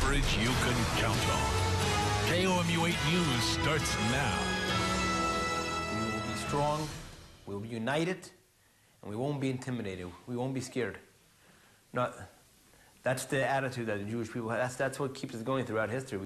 coverage you can count on. KOMU 8 News starts now. We will be strong, we will be united, and we won't be intimidated. We won't be scared. That's the attitude that the Jewish people have. That's what keeps us going throughout history.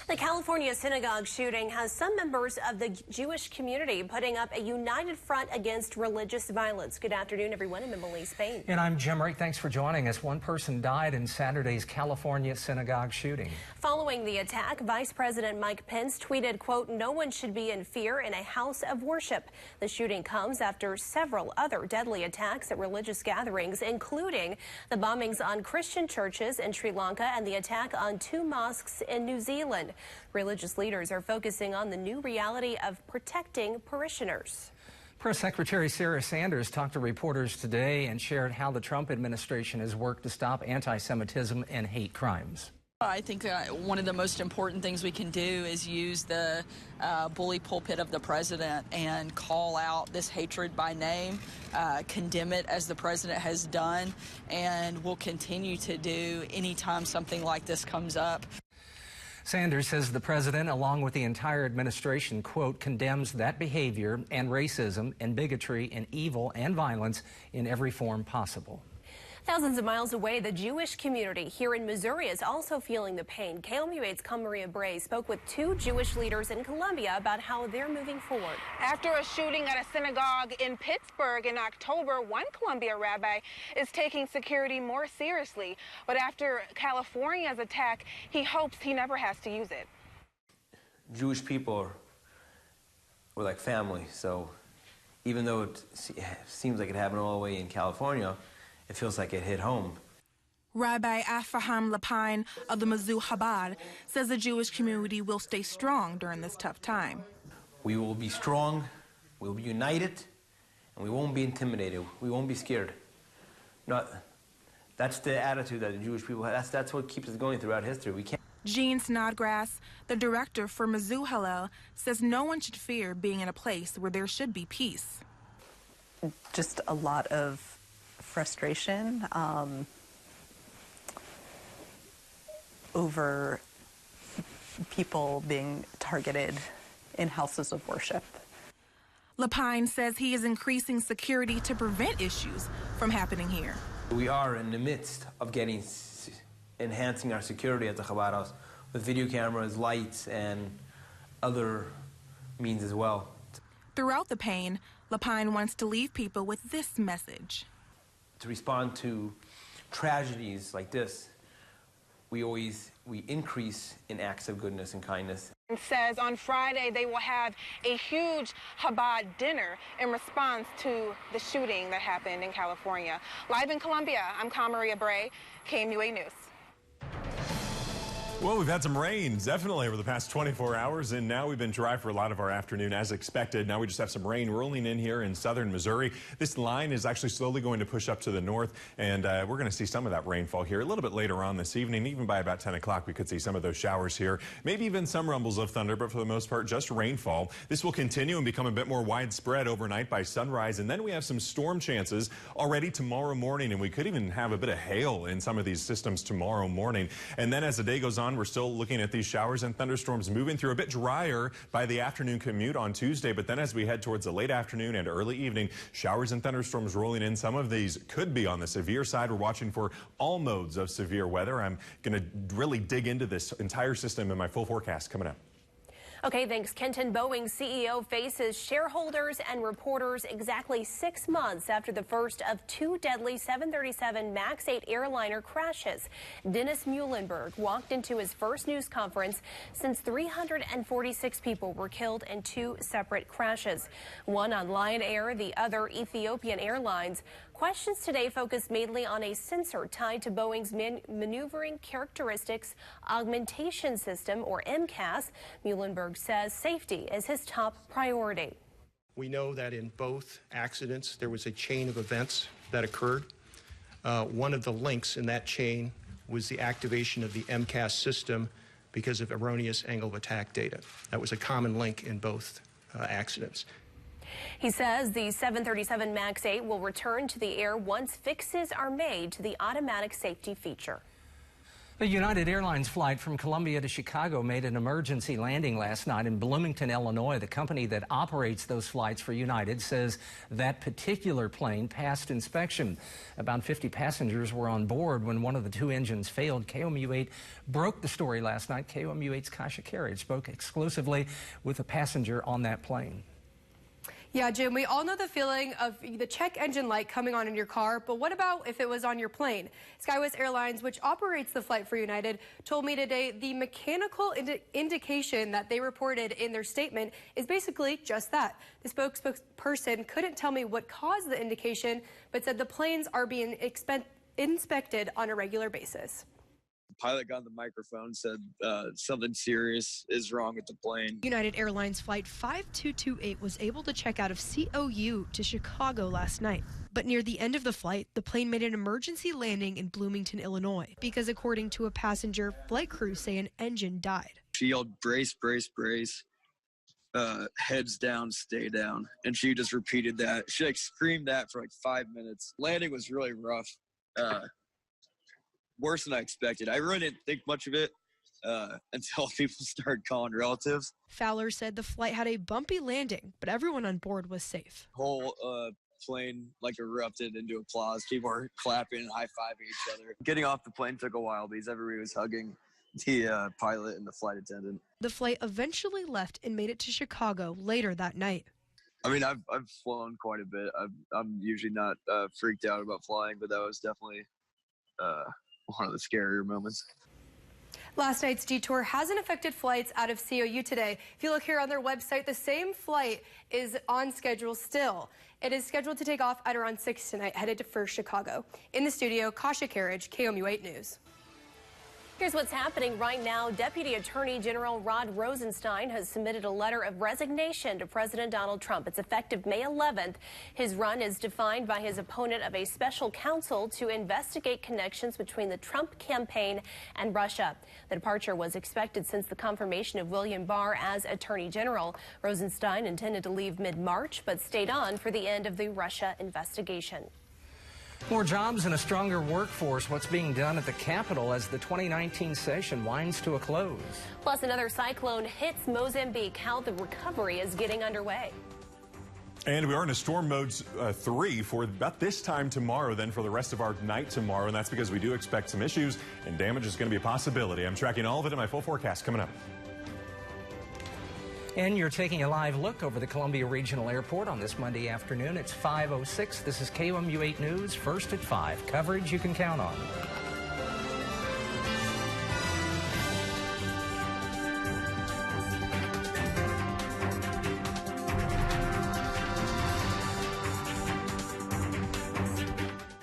The California synagogue shooting has some members of the Jewish community putting up a united front against religious violence. Good afternoon, everyone. I'm Emily Spain. And I'm Jim Wright. Thanks for joining us. One person died in Saturday's California synagogue shooting. Following the attack, Vice President Mike Pence tweeted, quote, "No one should be in fear in a house of worship." The shooting comes after several other deadly attacks at religious gatherings, including the bombings on Christian churches in Sri Lanka and the attack on 2 mosques in New Zealand. Religious leaders are focusing on the new reality of protecting parishioners. Press Secretary Sarah Sanders talked to reporters today and shared how the Trump administration has worked to stop anti-Semitism and hate crimes. I think one of the most important things we can do is use the bully pulpit of the president and call out this hatred by name, condemn it as the president has done, and will continue to do anytime something like this comes up. Sanders says the president, along with the entire administration, quote, condemns that behavior and racism and bigotry and evil and violence in every form possible. Thousands of miles away, the Jewish community here in Missouri is also feeling the pain. KOMU 8's Kamaria Bray spoke with 2 Jewish leaders in Columbia about how they're moving forward. After a shooting at a synagogue in Pittsburgh in October, one Columbia rabbi is taking security more seriously. But after California's attack, he hopes he never has to use it. Jewish people were like family, so even though it seems like it happened all the way in California, it feels like it hit home. Rabbi Avraham Lapine of the Mizzou Chabad says the Jewish community will stay strong during this tough time. We will be strong, we'll be united, and we won't be intimidated. We won't be scared. That's the attitude that the Jewish people have. That's what keeps us going throughout history. We can't. Jean Snodgrass, the director for Mizzou Hillel, says no one should fear being in a place where there should be peace. Just a lot of frustration over people being targeted in houses of worship. Lapine says he is increasing security to prevent issues from happening here. We are in the midst of enhancing our security at the Chabad House with video cameras, lights, and other means as well. Throughout the pain, Lapine wants to leave people with this message. To respond to tragedies like this, we increase in acts of goodness and kindness. It says on Friday they will have a huge Chabad dinner in response to the shooting that happened in California. Live in Columbia, I'm Kamaria Bray, KOMU 8 News. Well, we've had some rain, definitely, over the past 24 hours, and now we've been dry for a lot of our afternoon, as expected. Now we just have some rain rolling in here in southern Missouri. This line is actually slowly going to push up to the north, and we're going to see some of that rainfall here a little bit later on this evening. Even by about 10 o'clock, we could see some of those showers here. Maybe even some rumbles of thunder, but for the most part, just rainfall. This will continue and become a bit more widespread overnight by sunrise, and then we have some storm chances already tomorrow morning, and we could even have a bit of hail in some of these systems tomorrow morning. And then as the day goes on, we're still looking at these showers and thunderstorms moving through a bit drier by the afternoon commute on Tuesday. But then as we head towards the late afternoon and early evening, showers and thunderstorms rolling in. Some of these could be on the severe side. We're watching for all modes of severe weather. I'm going to really dig into this entire system in my full forecast coming up. Okay, thanks. Kenton, Boeing's CEO faces shareholders and reporters exactly 6 months after the first of 2 deadly 737 MAX 8 airliner crashes. Dennis Muhlenberg walked into his first news conference since 346 people were killed in 2 separate crashes, one on Lion Air, the other Ethiopian Airlines. Questions today focus mainly on a sensor tied to Boeing's maneuvering characteristics augmentation system, or MCAS. Muhlenberg says safety is his top priority. We know that in both accidents there was a chain of events that occurred. One of the links in that chain was the activation of the MCAS system because of erroneous angle of attack data. That was a common link in both accidents. He says the 737 MAX 8 will return to the air once fixes are made to the automatic safety feature. A United Airlines flight from Columbia to Chicago made an emergency landing last night in Bloomington, Illinois. The company that operates those flights for United says that particular plane passed inspection. About 50 passengers were on board when one of the two engines failed. KOMU8 broke the story last night. KOMU8's Kasha Carriage spoke exclusively with a passenger on that plane. Yeah, Jim, we all know the feeling of the check engine light coming on in your car, but what about if it was on your plane? SkyWest Airlines, which operates the flight for United, told me today the mechanical indication that they reported in their statement is basically just that. The spokesperson couldn't tell me what caused the indication, but said the planes are being inspected on a regular basis. Pilot got on the microphone, said something serious is wrong with the plane. United Airlines Flight 5228 was able to check out of COU to Chicago last night. But near the end of the flight, the plane made an emergency landing in Bloomington, Illinois, because according to a passenger, flight crew say an engine died. She yelled, "Brace, brace, brace. Heads down, stay down." And she just repeated that. She screamed that for 5 minutes. Landing was really rough. Worse than I expected. I really didn't think much of it until people started calling relatives. Fowler said the flight had a bumpy landing, but everyone on board was safe. Whole plane erupted into applause. People were clapping and high-fiving each other. Getting off the plane took a while because everybody was hugging the pilot and the flight attendant. The flight eventually left and made it to Chicago later that night. I mean, I've flown quite a bit. I'm usually not freaked out about flying, but that was definitely one of the scarier moments. Last night's detour hasn't affected flights out of COU today. If you look here on their website, the same flight is on schedule still. It is scheduled to take off at around 6 tonight, headed for Chicago. In the studio, Kasha Carriage, KOMU8 News. Here's what's happening right now. Deputy Attorney General Rod Rosenstein has submitted a letter of resignation to President Donald Trump. It's effective May 11th. His run is defined by his opponent of a special counsel to investigate connections between the Trump campaign and Russia. The departure was expected since the confirmation of William Barr as Attorney General. Rosenstein intended to leave mid-March, but stayed on for the end of the Russia investigation. More jobs and a stronger workforce. What's being done at the Capitol as the 2019 session winds to a close. Plus, another cyclone hits Mozambique. How the recovery is getting underway. And we are in a storm mode 3 for about this time tomorrow, then for the rest of our night tomorrow. And that's because we do expect some issues and damage is going to be a possibility. I'm tracking all of it in my full forecast coming up. And you're taking a live look over the Columbia Regional Airport on this Monday afternoon. It's 5:06. This is KOMU8 News, first at 5. Coverage you can count on.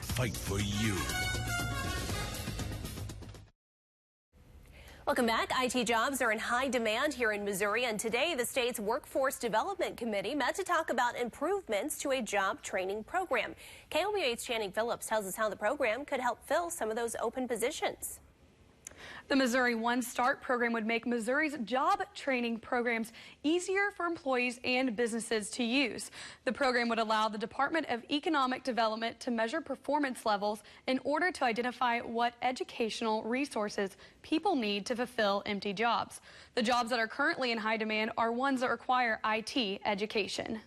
Fight for you. Welcome back. IT jobs are in high demand here in Missouri, and today the state's Workforce Development Committee met to talk about improvements to a job training program. KOMU8's Channing Phillips tells us how the program could help fill some of those open positions. The Missouri One Start program would make Missouri's job training programs easier for employees and businesses to use. The program would allow the Department of Economic Development to measure performance levels in order to identify what educational resources people need to fulfill empty jobs. The jobs that are currently in high demand are ones that require IT education.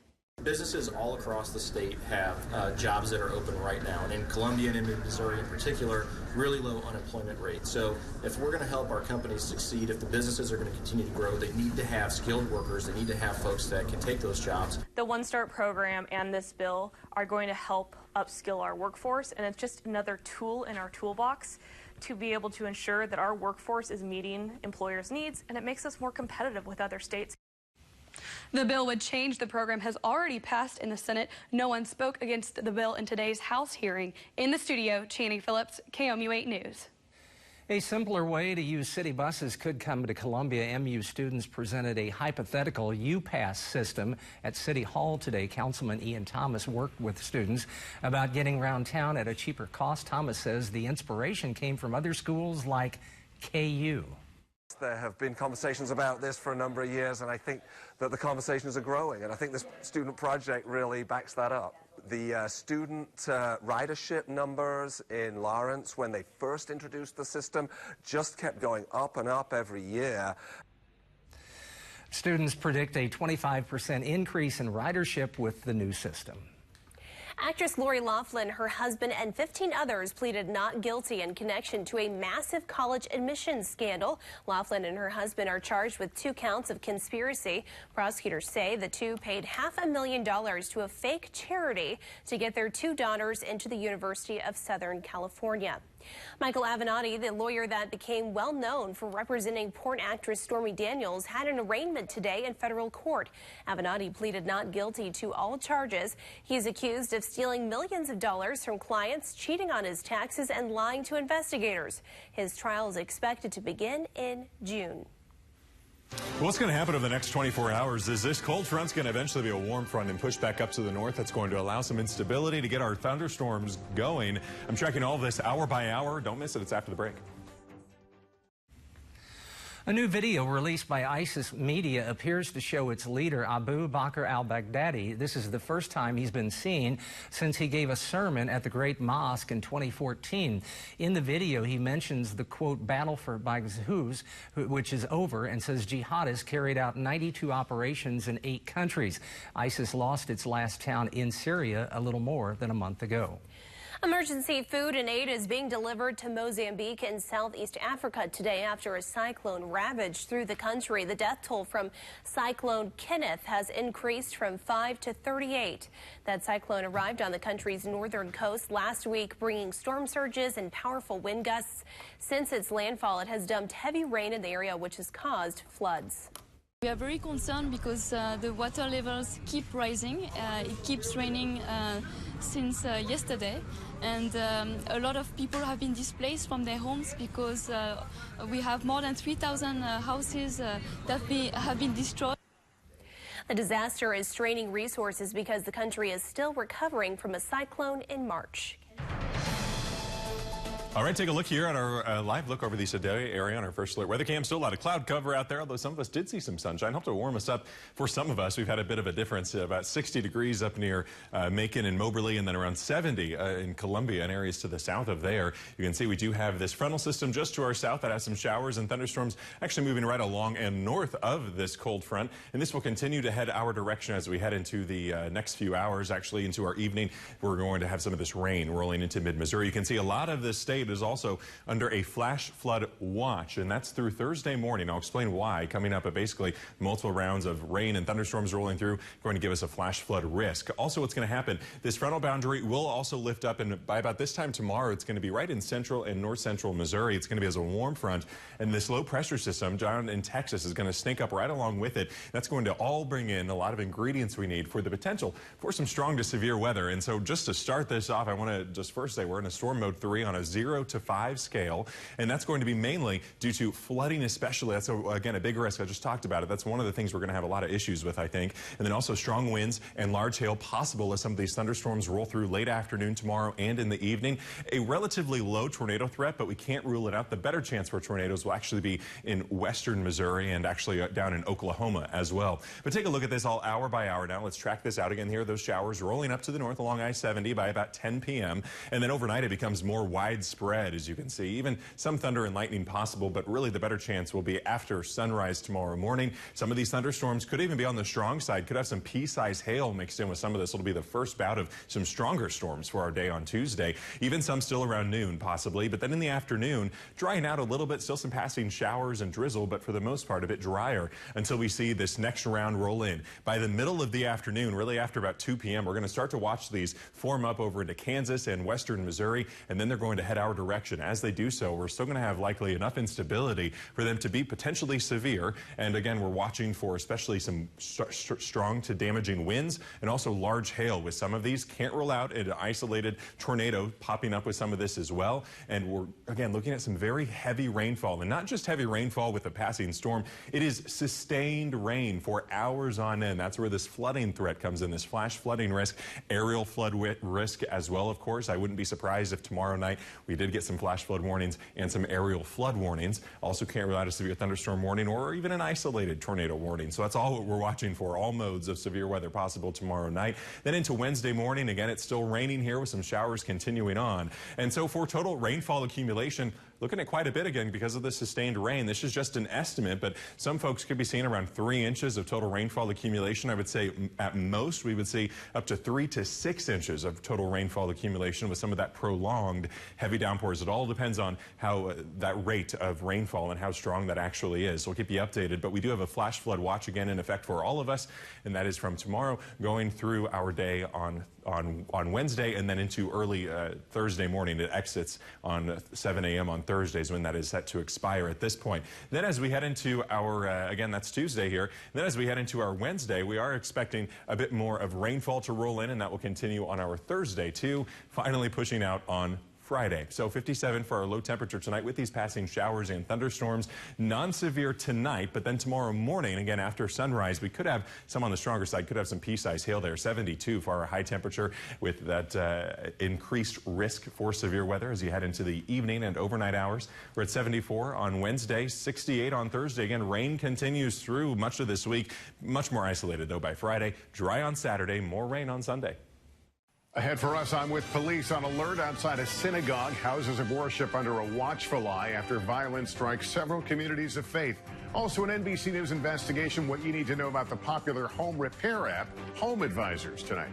Businesses all across the state have jobs that are open right now, and in Columbia and in Missouri in particular, really low unemployment rates. So if we're going to help our companies succeed, if the businesses are going to continue to grow, they need to have skilled workers. They need to have folks that can take those jobs. The One Start program and this bill are going to help upskill our workforce, and it's just another tool in our toolbox to be able to ensure that our workforce is meeting employers' needs, and it makes us more competitive with other states. The bill would change. The program has already passed in the Senate. No one spoke against the bill in today's House hearing. In the studio, Channing Phillips, KOMU8 News. A simpler way to use city buses could come to Columbia. MU students presented a hypothetical U-Pass system at City Hall today. Councilman Ian Thomas worked with students about getting around town at a cheaper cost. Thomas says the inspiration came from other schools like KU. There have been conversations about this for a number of years, and I think that the conversations are growing, and I think this student project really backs that up. the student ridership numbers in Lawrence, when they first introduced the system, just kept going up and up every year. Students predict a 25% increase in ridership with the new system. Actress Lori Loughlin, her husband, and 15 others pleaded not guilty in connection to a massive college admissions scandal. Loughlin and her husband are charged with 2 counts of conspiracy. Prosecutors say the two paid $500,000 to a fake charity to get their 2 daughters into the University of Southern California. Michael Avenatti, the lawyer that became well known for representing porn actress Stormy Daniels, had an arraignment today in federal court. Avenatti pleaded not guilty to all charges. He is accused of stealing millions of dollars from clients, cheating on his taxes, and lying to investigators. His trial is expected to begin in June. What's going to happen over the next 24 hours is this cold front's going to eventually be a warm front and push back up to the north. That's going to allow some instability to get our thunderstorms going. I'm tracking all of this hour by hour. Don't miss it. It's after the break. A new video released by ISIS media appears to show its leader, Abu Bakr al-Baghdadi. This is the first time he's been seen since he gave a sermon at the Great Mosque in 2014. In the video, he mentions the, quote, battle for Baghouz, which is over, and says jihadists carried out 92 operations in 8 countries. ISIS lost its last town in Syria a little more than a month ago. Emergency food and aid is being delivered to Mozambique and Southeast Africa today after a cyclone ravaged through the country. The death toll from Cyclone Kenneth has increased from 5 to 38. That cyclone arrived on the country's northern coast last week, bringing storm surges and powerful wind gusts. Since its landfall, it has dumped heavy rain in the area, which has caused floods. We are very concerned because the water levels keep rising. It keeps raining since yesterday, and a lot of people have been displaced from their homes because we have more than 3,000 houses that have been destroyed. The disaster is straining resources because the country is still recovering from a cyclone in March. All right, take a look here at our live look over the Sedalia area on our first alert weather cam. Still a lot of cloud cover out there, although some of us did see some sunshine. Helped to warm us up for some of us. We've had a bit of a difference, about 60 degrees up near Macon and Moberly, and then around 70 in Columbia and areas to the south of there. You can see we do have this frontal system just to our south that has some showers and thunderstorms actually moving right along and north of this cold front. And this will continue to head our direction as we head into the next few hours, actually into our evening. We're going to have some of this rain rolling into mid-Missouri. You can see a lot of this state is also under a flash flood watch, and that's through Thursday morning. I'll explain why coming up, but basically multiple rounds of rain and thunderstorms rolling through going to give us a flash flood risk. Also, what's going to happen, this frontal boundary will also lift up, and by about this time tomorrow, it's going to be right in central and north central Missouri. It's going to be as a warm front, and this low pressure system down in Texas is going to snake up right along with it. That's going to all bring in a lot of ingredients we need for the potential for some strong to severe weather. And so just to start this off, I want to just first say we're in a storm mode 3 on a 0 to 5 scale, and that's going to be mainly due to flooding especially. That's, again, a big risk. I just talked about it. That's one of the things we're going to have a lot of issues with, I think. And then also strong winds and large hail possible as some of these thunderstorms roll through late afternoon tomorrow and in the evening. A relatively low tornado threat, but we can't rule it out. The better chance for tornadoes will actually be in western Missouri and actually down in Oklahoma as well. But take a look at this all hour by hour now. Let's track this out again here. Those showers rolling up to the north along I-70 by about 10 p.m. And then overnight it becomes more widespread, as you can see. Even some thunder and lightning possible, but really the better chance will be after sunrise tomorrow morning. Some of these thunderstorms could even be on the strong side, could have some pea-sized hail mixed in with some of this. It'll be the first bout of some stronger storms for our day on Tuesday. Even some still around noon possibly, but then in the afternoon, drying out a little bit, still some passing showers and drizzle, but for the most part a bit drier until we see this next round roll in. By the middle of the afternoon, really after about 2 p.m., we're going to start to watch these form up over into Kansas and western Missouri, and then they're going to head our direction. As they do so, we're still going to have likely enough instability for them to be potentially severe. And again, we're watching for especially some strong to damaging winds and also large hail with some of these. Can't rule out an isolated tornado popping up with some of this as well. And we're, again, looking at some very heavy rainfall, and not just heavy rainfall with a passing storm. It is sustained rain for hours on end. That's where this flooding threat comes in, this flash flooding risk, aerial flood risk as well, of course. I wouldn't be surprised if tomorrow night we did get some flash flood warnings and some aerial flood warnings. Also can't rule out a severe thunderstorm warning or even an isolated tornado warning. So that's all what we're watching for, all modes of severe weather possible tomorrow night. Then into Wednesday morning, again, it's still raining here with some showers continuing on. And so for total rainfall accumulation, looking at quite a bit again because of the sustained rain. This is just an estimate, but some folks could be seeing around 3 inches of total rainfall accumulation. I would say at most we would see up to 3 to 6 inches of total rainfall accumulation with some of that prolonged heavy downpours. It all depends on how that rate of rainfall and how strong that actually is. So we'll keep you updated, but we do have a flash flood watch again in effect for all of us, and that is from tomorrow going through our day on Wednesday and then into early Thursday morning. It exits on 7 a.m. on Thursdays when that is set to expire at this point. Then as we head into our, again, that's Tuesday here. Then as we head into our Wednesday, we are expecting a bit more of rainfall to roll in, and that will continue on our Thursday too, finally pushing out on Friday. So 57 for our low temperature tonight with these passing showers and thunderstorms. Non-severe tonight, but then tomorrow morning, again after sunrise, we could have some on the stronger side, could have some pea-sized hail there. 72 for our high temperature with that increased risk for severe weather as you head into the evening and overnight hours. We're at 74 on Wednesday, 68 on Thursday. Again, rain continues through much of this week. Much more isolated though by Friday. Dry on Saturday, more rain on Sunday. Ahead for us, I'm with police on alert outside a synagogue. Houses of worship under a watchful eye after violence strikes several communities of faith. Also an NBC News investigation, what you need to know about the popular home repair app, Home Advisors, tonight.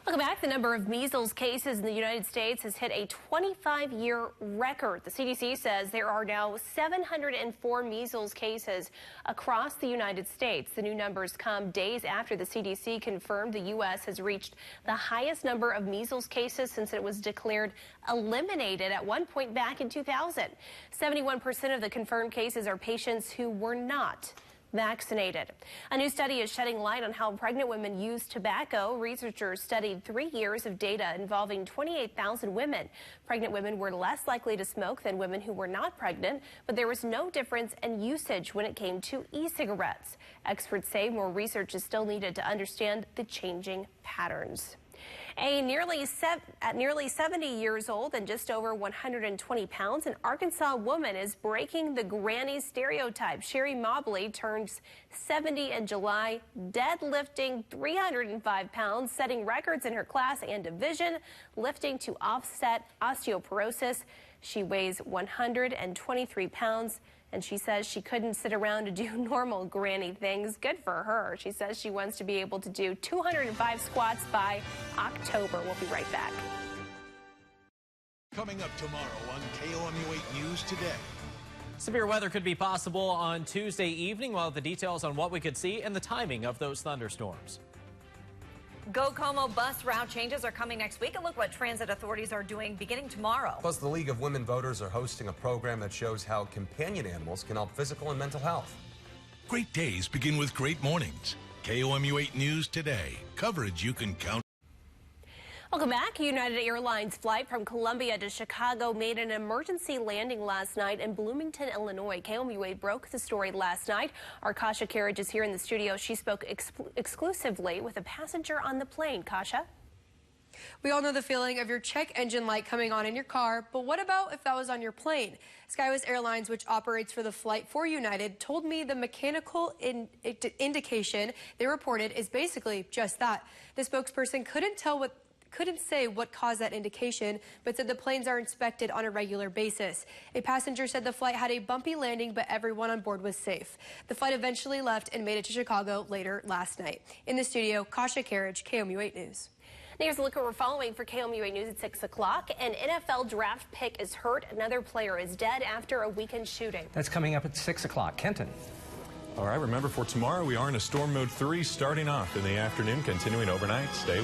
Welcome back. The number of measles cases in the United States has hit a 25-year record. The CDC says there are now 704 measles cases across the United States. The new numbers come days after the CDC confirmed the U.S. has reached the highest number of measles cases since it was declared eliminated at one point back in 2000. 71% of the confirmed cases are patients who were not vaccinated. A new study is shedding light on how pregnant women use tobacco. Researchers studied 3 years of data involving 28,000 women. Pregnant women were less likely to smoke than women who were not pregnant, but there was no difference in usage when it came to e-cigarettes. Experts say more research is still needed to understand the changing patterns. At nearly 70 years old and just over 120 pounds, an Arkansas woman is breaking the granny stereotype. Sherry Mobley turns 70 in July, deadlifting 305 pounds, setting records in her class and division, lifting to offset osteoporosis. She weighs 123 pounds. And she says she couldn't sit around to do normal granny things. Good for her. She says she wants to be able to do 205 squats by October. We'll be right back. Coming up tomorrow on KOMU 8 News Today. Severe weather could be possible on Tuesday evening. We'll have the details on what we could see and the timing of those thunderstorms. Go Como bus route changes are coming next week, and look what transit authorities are doing beginning tomorrow. Plus, the League of Women Voters are hosting a program that shows how companion animals can help physical and mental health. Great days begin with great mornings. KOMU 8 News Today. Coverage you can count. Welcome back. United Airlines flight from Columbia to Chicago made an emergency landing last night in Bloomington, Illinois. KOMU 8 broke the story last night. Our Kasha Carriage is here in the studio. She spoke exclusively with a passenger on the plane. Kasha? We all know the feeling of your check engine light coming on in your car, but what about if that was on your plane? SkyWest Airlines, which operates for the flight for United, told me the mechanical indication they reported is basically just that. The spokesperson couldn't say what caused that indication, but said the planes are inspected on a regular basis. A passenger said the flight had a bumpy landing, but everyone on board was safe. The flight eventually left and made it to Chicago later last night. In the studio, Kasha Carriage, KOMU 8 News. Here's a look at what we're following for KOMU 8 News at 6 o'clock. An NFL draft pick is hurt. Another player is dead after a weekend shooting. That's coming up at 6 o'clock. Kenton. All right, remember for tomorrow, we are in a storm mode 3 starting off in the afternoon, continuing overnight. Stay